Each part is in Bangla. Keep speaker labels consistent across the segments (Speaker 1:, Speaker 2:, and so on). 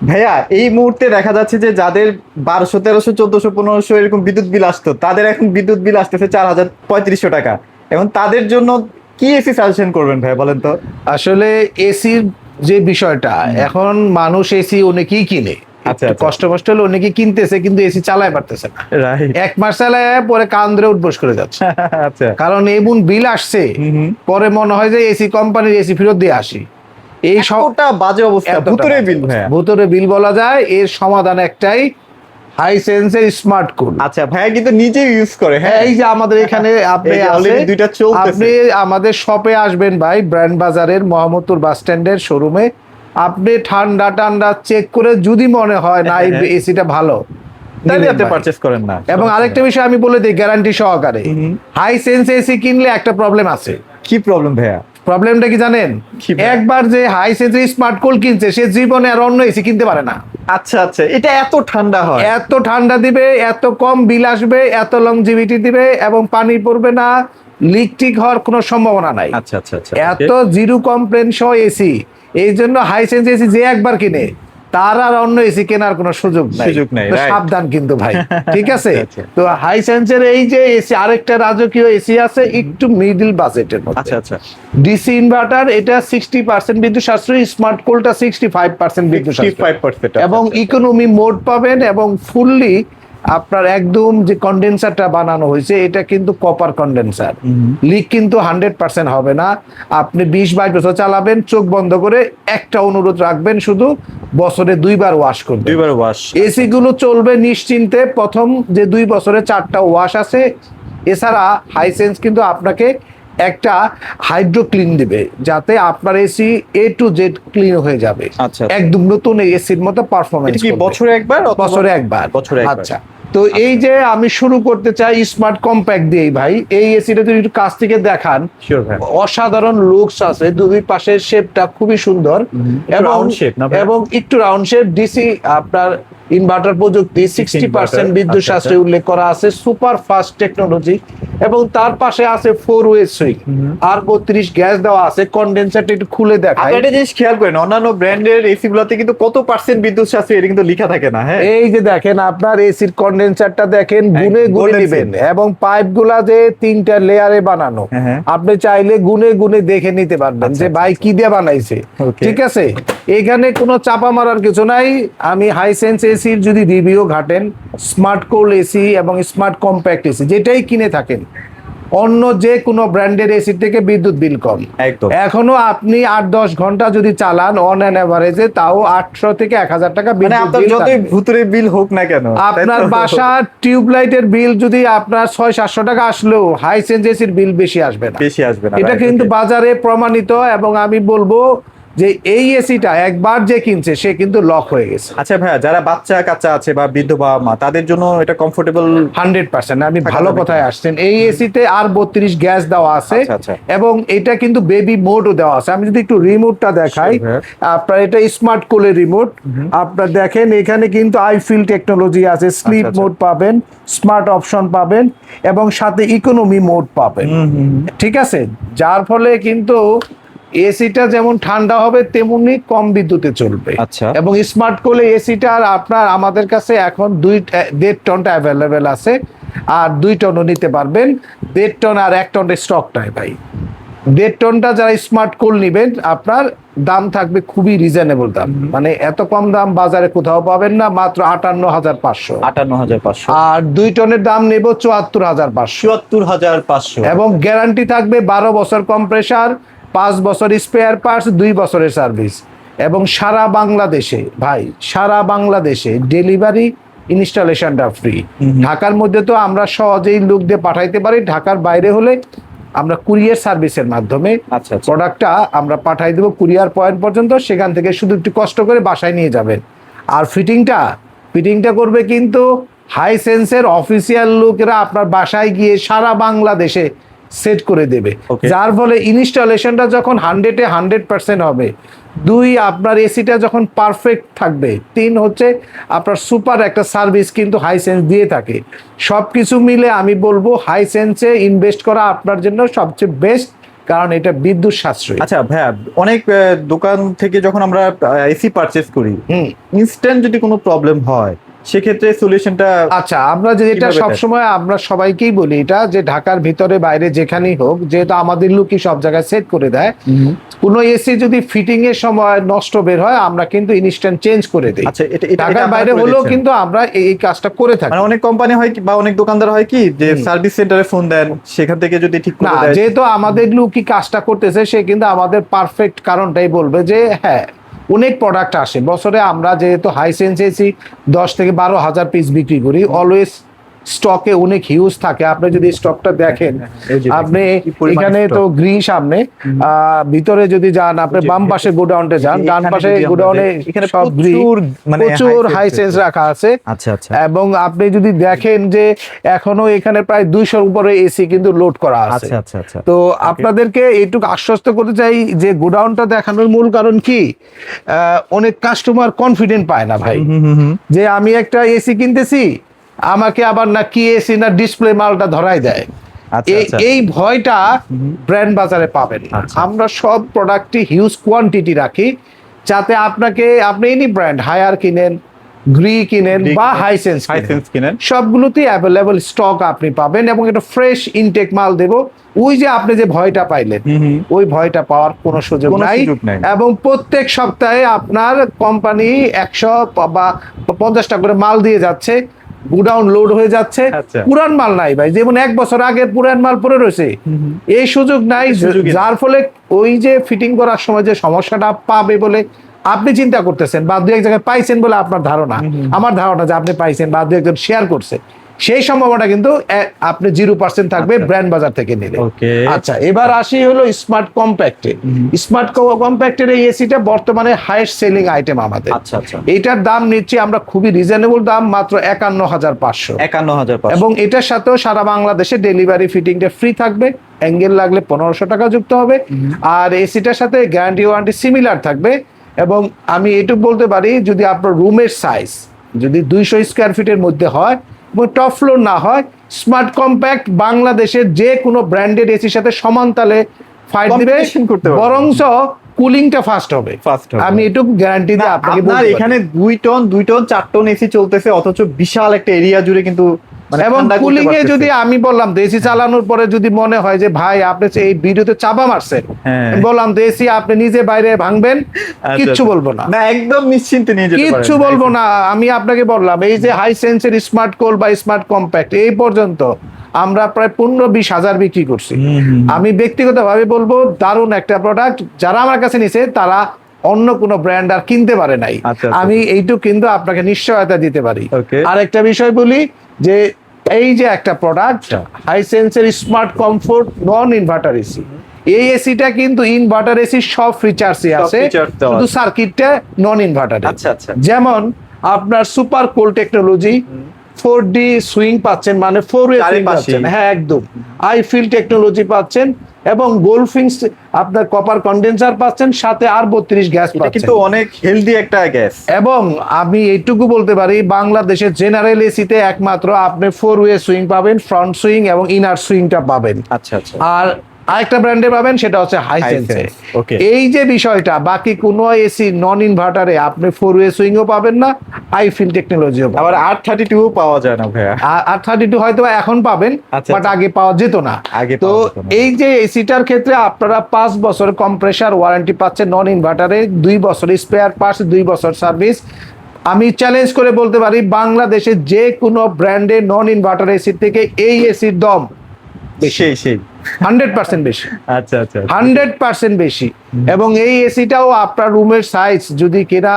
Speaker 1: ভাইয়া এই মুহূর্তে দেখা যাচ্ছে যে যাদের 1200 1300 1400 1500 এরকম বিদ্যুৎ বিল আসতো, তাদের এখন বিদ্যুৎ বিল আসতেছে 4500 টাকা। এখন তাদের জন্য কি এসি সাজেশন করবেন ভাই, বলেন তো?
Speaker 2: আসলে এসির যে বিষয়টা, এখন মানুষ এসি অনেকেই কিনে,
Speaker 1: আচ্ছা
Speaker 2: একটু
Speaker 1: আচ্ছা,
Speaker 2: কষ্ট কষ্ট হলে অনেকে কিনতেছে, কিন্তু এসি চালায় পারতেছে না।
Speaker 1: রাইট।
Speaker 2: 1 মাস চালায় পরে কান ধরে উঠবোস করে যাচ্ছে,
Speaker 1: আচ্ছা।
Speaker 2: কারণ এমন বিল আসছে
Speaker 1: হুম।
Speaker 2: পরে মনে হয় যে এসি কোম্পানির এসি ফেরত দিয়ে আসি। এই সব
Speaker 1: এতটা বাজে অবস্থা,
Speaker 2: এতটা
Speaker 1: ভুতুরে
Speaker 2: বাজে
Speaker 1: বিল
Speaker 2: অবস্থা।
Speaker 1: ভাইয়া।
Speaker 2: ভুতুরে বিল বলা যায়। এর সমাধান একটাই, হাইসেন্সের স্মার্ট কুল।
Speaker 1: আচ্ছা, ভাইয়া কিন্তু নিজে ইউজ করে, হ্যাঁ।
Speaker 2: এই যে আমাদের এখানে আপনি
Speaker 1: এই যে
Speaker 2: আছে,
Speaker 1: already দুইটা চলতেছে।
Speaker 2: আপনি আমাদের শপে আসবেন ভাই, ব্র্যান্ড বাজারের মোহাম্মদপুর বাস স্ট্যান্ডের শোরুমে। আপনি ঠান্ডা টান্ডা চেক করে যদি মনে হয় না এই
Speaker 1: হ্যাঁ।
Speaker 2: এসিটা ভালো,
Speaker 1: তাহলে
Speaker 2: নিবেন
Speaker 1: আপনি
Speaker 2: ভাই।
Speaker 1: পারচেজ করেন না।
Speaker 2: এবং আরেকটা বিষয় আমি বলে দিই গ্যারান্টি সহকারে,
Speaker 1: হুম।
Speaker 2: হাইসেন্স এসি কিনলে একটা প্রবলেম আছে।
Speaker 1: কি প্রবলেম ভাইয়া?
Speaker 2: প্রবলেমটা কি জানেন?
Speaker 1: কি ভাই?
Speaker 2: একবার যে হাইসেন্সের স্মার্ট কুল কিনছে, সে জীবনে আর অন্য এসি কিনতে পারে না।
Speaker 1: আচ্ছা আচ্ছা, এটা এত ঠান্ডা হয়?
Speaker 2: এত ঠান্ডা দিবে, এত কম বিল আসবে, এত লংজিভিটি দিবে, এবং পানি পড়বে না, লিক টিক হওয়ার কোনো সম্ভাবনা নাই।
Speaker 1: আচ্ছা আচ্ছা আচ্ছা,
Speaker 2: এত জিরো কমপ্লেন সহ এসি। এই জন্য হাইসেন্স এসি যে একবার কিনে, তার আর অন্য এসি কেনার কোনো সুযোগ নাই।
Speaker 1: সুযোগ নাই,
Speaker 2: তো
Speaker 1: right.
Speaker 2: সাবধান কিন্তু ভাই, ঠিক আছে?
Speaker 1: আচ্ছা।
Speaker 2: তো হাইসেন্সের এই যে এসি, আরেকটা রাজকীয় এসি আছে একটু মিডল বাজেটের মধ্যে।
Speaker 1: আচ্ছা আচ্ছা,
Speaker 2: ডিসি ইনভার্টার, এটা 60% বিদ্যুৎ সাশ্রয়ী, স্মার্ট কোলটা 65% বিদ্যুৎ সাশ্রয়ী,
Speaker 1: 55%,
Speaker 2: এবং ইকোনমি মোড পাবেন, এবং ফুললি আপনার একদম যে কন্ডেন্সারটা বানানো হয়েছে এটা কিন্তু কপার কন্ডেন্সার। লিক কিন্তু 100% হবে না। আপনি 20-22 বছর চালাবেন, চোখ বন্ধ করে একটা অনুরোধ রাখবেন, শুধু বছরে 2বার ওয়াশ করবেন।
Speaker 1: 2বার ওয়াশ।
Speaker 2: এসি গুলো চলবে নিশ্চিন্তে, প্রথম যে 2 বছরে 4টা ওয়াশ আছে। এছাড়া হাইসেন্স কিন্তু আপনাকে একটা হাইড্রো ক্লিন দিবে, যাতে আপনার AC A to Z clean হয়ে যাবে।
Speaker 1: আচ্ছা।
Speaker 2: একদম নতুন এসির মতো পারফরম্যান্স।
Speaker 1: এটা কি বছরে একবার অথবা-
Speaker 2: বছরে একবার।
Speaker 1: বছরে একবার।
Speaker 2: আচ্ছা, তো এই যে আমি শুরু করতে চাই স্মার্ট কম্প্যাক্ট দিয়েই ভাই। এই এসিটা যদি একটু কাছ থেকে দেখান,
Speaker 1: শিওর ভাই।
Speaker 2: অসাধারণ লুকস আছে, দুই পাশের শেপটা খুবই সুন্দর, এবং
Speaker 1: round shape না ভাই?
Speaker 2: এবং একটু রাউন্ড শেপ। ডিসি আপনার ইনভার্টার প্রযুক্তি, 60% বিদ্যুৎ
Speaker 1: আচ্ছা,
Speaker 2: সাশ্রয় উল্লেখ করা আছে, সুপার ফাস্ট টেকনোলজি, এবং তার পাশে আছে 4-ওয়ে সুইচ, আর 32 গ্যাস দেওয়া আছে। কন্ডেন্সারটা একটু খুলে দেখায়।
Speaker 1: আপনি একটা জিনিস খেয়াল করেন, অন্যান্য ব্র্যান্ডের এসি গুলোতে কিন্তু কত পার্সেন্ট বিদ্যুৎ সাশ্রয়ী এটা কিন্তু লেখা থাকে না, হ্যাঁ।
Speaker 2: এই যে দেখেন, আপনার এসির কন্ডেন্সারটা দেখেন, গুনে গুনে
Speaker 1: golden
Speaker 2: নেবেন,
Speaker 1: seal।
Speaker 2: এবং পাইপ গুলা যে 3টা লেয়ারে বানানো,
Speaker 1: হ্যাঁ।
Speaker 2: আপনি চাইলে গুনে গুনে দেখে নিতে পারবেন
Speaker 1: আচ্ছা,
Speaker 2: যে
Speaker 1: আচ্ছা,
Speaker 2: ভাই কি দিয়ে বানাইছে।
Speaker 1: Okay.
Speaker 2: ঠিক আছে, এখানে কোনো চাপা মারার কিছু নাই। আমি হাইসেন্স এসির যদি রিভিউ ঘাটেন, স্মার্ট কোল এসি এবং স্মার্ট কম্প্যাক্ট এসি যেটাই কিনে থাকেন, অন্য যে কোনো ব্র্যান্ডের এসি থেকে বিদ্যুৎ বিল কম।
Speaker 1: একদম।
Speaker 2: এখনো আপনি 8-10 ঘন্টা যদি চালান অন অ্যান এভারেজে, তাও 800 থেকে 1000 টাকা
Speaker 1: মানে
Speaker 2: বিদ্যুৎ
Speaker 1: আপনার
Speaker 2: বিল
Speaker 1: যতই
Speaker 2: থাকবে।
Speaker 1: ভুতুরে বিল হোক না কেন,
Speaker 2: আপনার
Speaker 1: তাই তো?
Speaker 2: বাসার টিউবলাইটের বিল যদি আপনার 600-700 টাকা আসলেও হাইসেন্স এসির বিল বেশি আসবে না।
Speaker 1: বেশি আসবে না,
Speaker 2: এটা
Speaker 1: right,
Speaker 2: কিন্তু
Speaker 1: okay.
Speaker 2: বাজারে প্রমাণিত, এবং আমি বলবো যে এই এসিটা একবার যে কিনছে সে কিন্তু লক হয়ে গেছে।
Speaker 1: আচ্ছা ভাইয়া, যারা বাচ্চা কাচ্চা আছে বা বৃদ্ধ বাবা মা, তাদের জন্য এটা কমফোর্টেবল?
Speaker 2: 100%। আপনি
Speaker 1: থাকা
Speaker 2: ভালো
Speaker 1: যাবে
Speaker 2: কথায়
Speaker 1: কিনা?
Speaker 2: আসছেন। এই এসিতে আর 32 গ্যাস দেওয়া আছে,
Speaker 1: আচ্ছা, আচ্ছা।
Speaker 2: এবং এটা কিন্তু বেবি মোডও দেওয়া আছে। আমি যদি একটু রিমোটটা দেখাই,
Speaker 1: Sure, ভাইয়া।
Speaker 2: আপনার এটা স্মার্ট কোলের রিমোট। আপনার দেখেন এখানে কিন্তু আইফিল টেকনোলজি আছে, স্লিপ
Speaker 1: আচ্ছা।
Speaker 2: মোড পাবেন, স্মার্ট অপশন পাবেন, এবং সাথে ইকোনমি মোড পাবেন। ঠিক আছে, যার ফলে কিন্তু এসিটা যেমন ঠান্ডা হবে তেমনি কম বিদ্যুতে চলবে।
Speaker 1: আচ্ছা।
Speaker 2: এবং স্মার্ট কোলে এসিটার আপনার আমাদের কাছে এখন 1.5 টনটা অ্যাভেলেবেল আছে, আর 2 টনও নিতে পারবেন। 1.5 টন আর 1 টনের স্টক নাই ভাই। 1.5 টনটা যারা স্মার্ট কোল নিবেন, আপনার দাম থাকবে খুবই রিজনেবল দাম, মানে এত কম দাম বাজারে কোথাও পাবেন না, মাত্র 58,500।
Speaker 1: 58,500।
Speaker 2: আর 2 টনের দাম নেব 74,500,
Speaker 1: 74,500।
Speaker 2: এবং গ্যারান্টি থাকবে 12 বছর কম্প্রেসার, 5 বছর স্পেয়ার পার্টস, 2 বছরের সার্ভিস, এবং সারা বাংলাদেশে ভাই, সারা বাংলাদেশে ডেলিভারি ইনস্টলেশনটা ফ্রি। ঢাকার মধ্যে তো আমরা সহজেই লোক দিয়ে পাঠাইতে পারি, ঢাকার বাইরে হলে আমরা কুরিয়ার সার্ভিসের মাধ্যমে
Speaker 1: আচ্ছা, আচ্ছা।
Speaker 2: প্রোডাক্টটা আমরা পাঠাই দেবো কুরিয়ার পয়েন্ট পর্যন্ত, সেখান থেকে শুধু একটু কষ্ট করে বাসায় নিয়ে যাবেন। আর ফিটিংটা করবে কিন্তু হাইসেন্সের অফিসিয়াল লোকেরা আপনার বাসায় গিয়ে সারা বাংলাদেশে সেট করে দেবে।
Speaker 1: Okay.
Speaker 2: যার ফলে ইনস্টলেশনটা যখন 100-এ 100% হবে, 2 আপনার এসিটা যখন পারফেক্ট থাকবে, 3 হচ্ছে আপনার সুপার একটা সার্ভিস কিন্তু হাইসেন্স দিয়ে থাকে। সবকিছু মিলে আমি বলবো হাইসেন্সে ইনভেস্ট করা আপনার জন্য সবচেয়ে বেস্ট কারণ এটা বিদ্যুৎ সাশ্রয়ী।
Speaker 1: আচ্ছা ভাইয়া, অনেক দোকান থেকে যখন আমরা এসি পারচেজ করি, ইনস্ট্যান্ট যদি কোনো প্রবলেম হয় সেক্ষেত্রে সলিউশনটা
Speaker 2: আচ্ছা, আমরা যে এটা
Speaker 1: কিভাবে
Speaker 2: সবসময় আমরা সবাইকেই বলি এটা যে ঢাকার ভিতরে বাইরে যেখানেই হোক, যেহেতু আমাদের লোকই সব জায়গায় সেট করে দেয়, কোনো এসি যদি ফিটিং এর সময় নষ্ট বের হয় আমরা কিন্তু ইনস্ট্যান্ট চেঞ্জ করে দিই।
Speaker 1: আচ্ছা, এটা
Speaker 2: ঢাকার
Speaker 1: আপনারা
Speaker 2: বাইরে
Speaker 1: করে
Speaker 2: হলেও
Speaker 1: দিচ্ছেন?
Speaker 2: কিন্তু আমরা এই কাজটা করে থাকি।
Speaker 1: মানে অনেক কোম্পানি হয় কি বা অনেক দোকানদার হয় কি যে সার্ভিস সেন্টারে ফোন দেন, সেখান থেকে যদি ঠিক
Speaker 2: না,
Speaker 1: করে দেয়।
Speaker 2: যেহেতু আমাদের লোকই কাজটা করতেছে সে কিন্তু আমাদের পারফেক্ট কারণটাই বলবে যে হ্যাঁ, অনেক প্রোডাক্ট আসে বছরে, আমরা যেহেতু হাইসেন্স এসি 10 থেকে 12,000 পিস বিক্রি করি, অলওয়েজ স্টকে অনেক হিউজ থাকে। আপনি যদি স্টকটা দেখেন,
Speaker 1: এই যে
Speaker 2: আপনি
Speaker 1: কি পরিমাণ
Speaker 2: এখানে
Speaker 1: stock।
Speaker 2: তো গ্রি সামনে, ভিতরে যদি যান আপনি বাম পাশে গোডাউনটা যান, ডান
Speaker 1: এখানে
Speaker 2: পাশে
Speaker 1: যদি আমরা
Speaker 2: গোডাউনে
Speaker 1: দেখি, এখানে
Speaker 2: সব গ্রি,
Speaker 1: প্রচুর মানে
Speaker 2: প্রচুর
Speaker 1: high
Speaker 2: হাইসেন্স
Speaker 1: sense
Speaker 2: রাখা আছে।
Speaker 1: আচ্ছা আচ্ছা।
Speaker 2: এবং আপনি যদি দেখেন যে এখনো এখানে প্রায় 200 উপরে এসি কিন্তু লোড করা আছে।
Speaker 1: আচ্ছা আচ্ছা আচ্ছা।
Speaker 2: তো আপনাদেরকে এইটুকু আশ্বস্ত করতে চাই যে গোডাউনটা দেখানোর মূল কারণ কি, অনেক কাস্টমার কনফিডেন্ট পায় না ভাই, যে আমি একটা এসি কিনতেছি, আমাকে আবার না কি এসি না ডিসপ্লে মালটা ধরাই দেয়।
Speaker 1: আচ্ছা, আচ্ছা।
Speaker 2: এই ভয়টা ব্র্যান্ড বাজারে পাবেন না।
Speaker 1: আচ্ছা।
Speaker 2: আমরা সব প্রোডাক্টই হিউজ কোয়ান্টিটি রাখি, যাতে আপনি এনি ব্র্যান্ড হায়ার কিনেন, গ্রি কিনেন বা হাইসেন্স
Speaker 1: কিনেন,
Speaker 2: সবগুলোতেই অ্যাভেলেবল স্টক আপনি পাবেন, এবং এটা ফ্রেশ ইনটেক মাল দেব। ওই যে আপনি যে ভয়টা পাইলেন, ওই ভয়টা পাওয়ার কোনো সুযোগ
Speaker 1: কোনো
Speaker 2: নাই।
Speaker 1: সুযোগ নাই।
Speaker 2: এবং প্রত্যেক সপ্তাহে আপনার কোম্পানি 100 বা 50টা করে মাল দিয়ে যাচ্ছে, গুডাউন লোড হয়ে যাচ্ছে।
Speaker 1: আচ্ছা।
Speaker 2: পুরান মাল নাই ভাই, যেমন 1 বছর আগের পুরান মাল পড়ে রয়েছে, এই সুযোগ নাই।
Speaker 1: সুযোগই নাই।
Speaker 2: যার ফলে ওই যে ফিটিং করার সময় যে সমস্যাটা পাবে বলে আপনি চিন্তা করতেছেন, বা দু এক জায়গায় পাইছেন বলে আপনার ধারণা, আমার ধারণা যে আপনি পাইছেন বা দু একজন শেয়ার করছে, সেই সম্ভাবনা কিন্তু আপনি 0% থাকবে ব্র্যান্ড বাজার থেকে নিলে।
Speaker 1: ওকে।
Speaker 2: আচ্ছা, এবার আসি হলো স্মার্ট কম্প্যাক্টে। স্মার্ট কম্প্যাক্টের এই এসিটা বর্তমানে হাইয়েস্ট সেলিং আইটেম আমাদের।
Speaker 1: আচ্ছা আচ্ছা।
Speaker 2: এইটার দাম নিচ্ছি আমরা খুবই রিজনেবল দাম, মাত্র 51,500।
Speaker 1: 51,500।
Speaker 2: এবং এটার সাথেও সারা বাংলাদেশে ডেলিভারি ফিটিংটা ফ্রি থাকবে, অ্যাঙ্গেল লাগলে 1500 টাকা যুক্ত হবে। আর এসিটার সাথে গ্যারান্টি ওয়ারেন্টি সিমিলার থাকবে। এবং আমি এটুকু বলতে পারি, যদি আপনার রুমের সাইজ যদি 200 স্কোয়ার ফিটের মধ্যে হয় এবং টপ ফ্লোর না হয়, স্মার্ট কম্প্যাক্ট বাংলাদেশের যে কোনো ব্র্যান্ডেড এসির সাথে সমান তালে ফাইট দিবে,
Speaker 1: Competition করতে পারবে।
Speaker 2: বরঞ্চ কুলিংটা ফাস্ট হবে।
Speaker 1: Fast হবে।
Speaker 2: আমি এটুকু গ্যারান্টি দিয়ে আপনাকে
Speaker 1: আপনার
Speaker 2: বলতে পারি।
Speaker 1: এখানে 2 টন 4 টন এসি চলতেছে, অথচ বিশাল একটা এরিয়া জুড়ে কিন্তু মানে
Speaker 2: এবং
Speaker 1: ঠান্ডা করতে
Speaker 2: কুলিং এ
Speaker 1: পারতেছে।
Speaker 2: যদি আমি বললাম তো এসি চালানোর পরে যদি মনে হয় যে ভাই আপনি যে এই ভিডিওতে চাপা মারছেন,
Speaker 1: হ্যাঁ।
Speaker 2: আমি বললাম তো এসি আপনি নিজে বাইরে ভাঙবেন,
Speaker 1: আচ্ছা,
Speaker 2: কিচ্ছু
Speaker 1: আচ্ছা।
Speaker 2: বলবো না,
Speaker 1: না, একদম নিশ্চিন্তে নিয়ে যেতে পারেন।
Speaker 2: কিচ্ছু বলবো না। আমি আপনাকে বললাম এই যে হাই সেন্সের স্মার্ট কোল বা স্মার্ট কম্প্যাক্ট এই পর্যন্ত আমরা প্রায় 15-20 হাজার বিক্রি করছি। আমি ব্যক্তিগতভাবে বলবো দারুণ একটা প্রোডাক্ট, যারা আমার কাছে নিছে তারা অন্য কোনো ব্র্যান্ড আর কিনতে পারে নাই।
Speaker 1: আচ্ছা, আচ্ছা।
Speaker 2: আমি এইটুকু কিন্তু আপনাকে নিশ্চয়তা দিতে পারি।
Speaker 1: Okay.
Speaker 2: আরেকটা বিষয় বলি যে এই যে একটা প্রোডাক্ট হাইসেন্সের smart comfort non inverter AC, এই এসিটা কিন্তু ইনভার্টার এসি সব ফিচার্সই
Speaker 1: সব
Speaker 2: আছে,
Speaker 1: features দেওয়া
Speaker 2: শুধু
Speaker 1: আছে।
Speaker 2: সার্কিটটা নন ইনভার্টার।
Speaker 1: আচ্ছা, আচ্ছা।
Speaker 2: যেমন আপনার সুপার কোল টেকনোলজি, 4D সুইং পাচ্ছেন, মানে 4 ওয়ে সুইং
Speaker 1: চারিপাশেই।
Speaker 2: পাচ্ছেন, হ্যাঁ একদম। আই ফিল টেকনোলজি পাচ্ছেন, এবং গোলফিংস আপনার কপার কন্ডেন্সার পাচ্ছেন, সাথে আর 32 গ্যাস
Speaker 1: এটা
Speaker 2: পাচ্ছেন।
Speaker 1: কিন্তু অনেক হেলদি একটা গ্যাস।
Speaker 2: এবং আমি এইটুকু বলতে পারি, বাংলাদেশের জেনারেল এসিতে একমাত্র আপনি 4 ওয়ে সুইং পাবেন, ফ্রন্ট সুইং এবং ইনার সুইংটা পাবেন।
Speaker 1: আচ্ছা আচ্ছা।
Speaker 2: আর আরেকটা ব্র্যান্ডে পাবেন, সেটা হচ্ছে হাইসেন্সে।
Speaker 1: Hisense, okay.
Speaker 2: এই যে বিষয়টা, বাকি কোনো এসি নন ইনভার্টারে আপনি 4 ওয়ে সুইংও পাবেন না, আইফিল টেকনোলজিও পাবেন।
Speaker 1: আবার R32 পাওয়া যায় না ভাইয়া।
Speaker 2: আর 32 হয়তো এখন পাবেন,
Speaker 1: আচ্ছা,
Speaker 2: বাট
Speaker 1: আচ্ছা।
Speaker 2: আগে পাওয়া যেত না।
Speaker 1: আগে
Speaker 2: তো
Speaker 1: পাওয়া যেত না।
Speaker 2: এই যে এসিটার ক্ষেত্রে আপনারা 5 বছর কম্প্রেসার ওয়ারেন্টি পাচ্ছেন নন ইনভার্টারে, 2 বছর স্পেয়ার পার্টস, 2 বছর সার্ভিস। আমি চ্যালেঞ্জ করে বলতে পারি, বাংলাদেশে যে কোনো ব্র্যান্ডের নন ইনভার্টার এসি থেকে এই এসির দম
Speaker 1: সেই সেই
Speaker 2: 100% বেশি,
Speaker 1: আচ্ছা আচ্ছা।
Speaker 2: 100% বেশি। এবং এই এসিটাও আপনার রুমের সাইজ যদি কিনা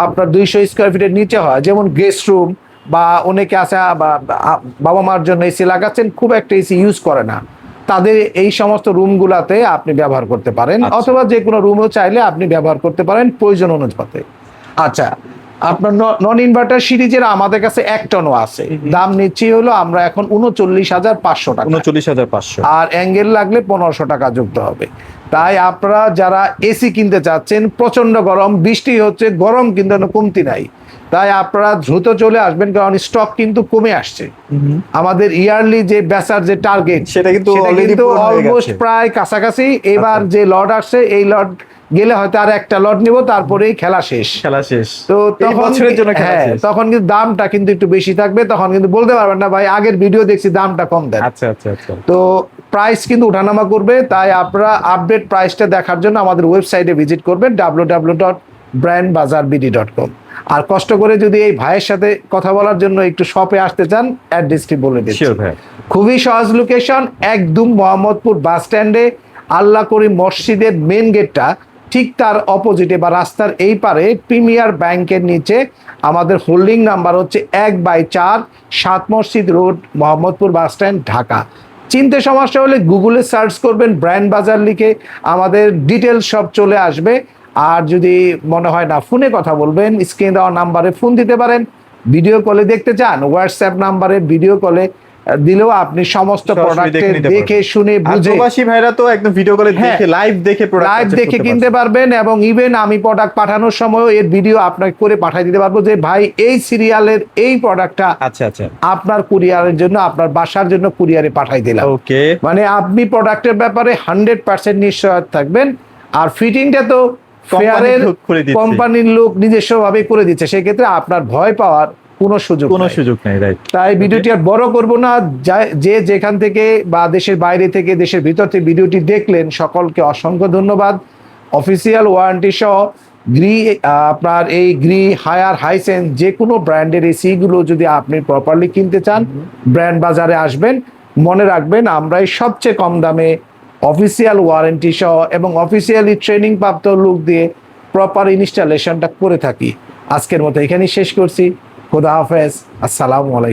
Speaker 2: আপনার 200 স্কোয়ার ফিটের নিচে হয়, যেমন গেস্ট রুম বা অনেকে আছে বাবা মার জন্য এসি লাগাচ্ছেন, খুব একটা এসি ইউজ করে না, তাদের এই সমস্ত রুমগুলাতে আপনি ব্যবহার করতে পারেন,
Speaker 1: আচ্ছা।
Speaker 2: অথবা যে কোনো রুমও চাইলে আপনি ব্যবহার করতে পারেন প্রয়োজন অনুপাতে। আচ্ছা, আপনার নন ইনভার্টার সিরিজের আমাদের কাছে 1 টনও আছে, দাম নিচ্ছি হলো আমরা এখন 39,500 টাকা,
Speaker 1: 39,500।
Speaker 2: আর অ্যাঙ্গেল লাগলে 1500 টাকা যুক্ত হবে। তাই আপনারা যারা এসি কিনতে চাচ্ছেন, প্রচন্ড গরম, বৃষ্টি হচ্ছে, গরম কিন্তু কোনো কমতি নাই, তাই আপনারা দ্রুত চলে আসবেন, কারণ স্টক কিন্তু কমে আসছে। আমাদের ইয়ারলি যে বেচার যে টার্গেট
Speaker 1: সেটা কিন্তু already পূরণ হয়ে
Speaker 2: অলমোস্ট
Speaker 1: গেছে।
Speaker 2: প্রায় কাছাকাছি। এবার যে লট আসছে, এই লট গেলে হয়তো আর একটা লট নিব, তারপরেই খেলা শেষ।
Speaker 1: খেলা শেষ,
Speaker 2: তো
Speaker 1: এই
Speaker 2: তখন
Speaker 1: বছরের জন্য খেলা
Speaker 2: হ্যাঁ,
Speaker 1: শেষ।
Speaker 2: তখন কিন্তু দামটা কিন্তু একটু বেশি থাকবে, তখন কিন্তু বলতে পারবেন না ভাই আগের ভিডিও দেখছি দামটা কম দেন।
Speaker 1: আচ্ছা আচ্ছা আচ্ছা।
Speaker 2: তো প্রাইস কিন্তু ওঠানামা করবে, তাই আপনারা আপডেট প্রাইসটা দেখার জন্য আমাদের ওয়েবসাইটে ভিজিট করবেন www.brandbazarbd.com। আর কষ্ট করে যদি এই ভাইয়ের সাথে কথা বলার জন্য একটু শপে আসতে চান, অ্যাড্রেসটি বলে দিচ্ছি।
Speaker 1: Sure ভাই।
Speaker 2: খুবই সহজ লোকেশন, একদম মোহাম্মদপুর বাস স্ট্যান্ডে আল্লাহ করিম মসজিদের মেন গেটটা ঠিক তার অপোজিটে বা রাস্তার এই পারে প্রিমিয়ার ব্যাংকের নিচে আমাদের হোল্ডিং নাম্বার হচ্ছে 1/4 7 মসজিদ road, Mohammadpur bus stand, Dhaka. চিনতে সমস্যা হলে গুগলে সার্চ করবেন ব্র্যান্ড বাজার লিখে, আমাদের ডিটেলস সব চলে আসবে। আর যদি মনে হয় না ফোনে কথা বলবেন, স্ক্রিনে দেওয়া নাম্বারে ফোন দিতে পারেন। ভিডিও কলে দেখতে চান, হোয়াটসঅ্যাপ নাম্বারে ভিডিও কলে দিলেও আপনি সমস্ত
Speaker 1: সরাসরি
Speaker 2: প্রোডাক্ট
Speaker 1: দেখে নিতে
Speaker 2: দেখে
Speaker 1: পারবেন।
Speaker 2: শুনে
Speaker 1: আর
Speaker 2: বুঝে
Speaker 1: প্রবাসী ভাইরা তো একদম ভিডিও কলে
Speaker 2: হ্যাঁ,
Speaker 1: দেখে লাইভ দেখে প্রোডাক্ট
Speaker 2: লাইভ দেখে কিনতে পারবেন, এবং ইভেন আমি প্রোডাক্ট পাঠানোর সময় এর ভিডিও আপনাকে করে পাঠিয়ে দিতে পারবো যে ভাই এই সিরিয়ালের এই প্রোডাক্টটা
Speaker 1: আচ্ছা আচ্ছা,
Speaker 2: আপনার কুরিয়ারের জন্য, আপনার বাসার জন্য কুরিয়ারে পাঠিয়ে দিলাম।
Speaker 1: ওকে।
Speaker 2: মানে আপনি প্রোডাক্টের ব্যাপারে 100% নিশ্চয়তা থাকবেন। আর ফিটিংটা তো ফেয়ারের
Speaker 1: লোক করে দিচ্ছে।
Speaker 2: কোম্পানির লোক নিজস্ব ভাবে করে দিচ্ছে, সেক্ষেত্রে আপনার ভয় পাওয়ার কোনো সুযোগ
Speaker 1: কোনো
Speaker 2: নাই।
Speaker 1: সুযোগ নেই, রাইট।
Speaker 2: তাই ভিডিওটি আর বড় করব না, যে যেখান থেকে বা দেশের বাইরে থেকে দেশের ভিতর থেকে ভিডিওটি দেখলেন সকলকে অসংখ্য ধন্যবাদ। অফিসিয়াল ওয়ারেন্টি সহ আপনার এই হায়ার হাইসেন্স যে কোনো ব্র্যান্ডের এসিগুলো যদি আপনি প্রপারলি কিনতে চান, ব্র্যান্ড বাজারে আসবেন। মনে রাখবেন আমরাই সবচেয়ে কম দামে অফিসিয়াল ওয়ারেন্টি সহ এবং অফিসিয়ালি ট্রেনিং প্রাপ্ত লোক দিয়ে প্রপার ইনস্টলেশনটা করে থাকি। আজকের মতো এখানেই শেষ করছি। খোদা হাফেজ, আসসালামু আলাইকুম।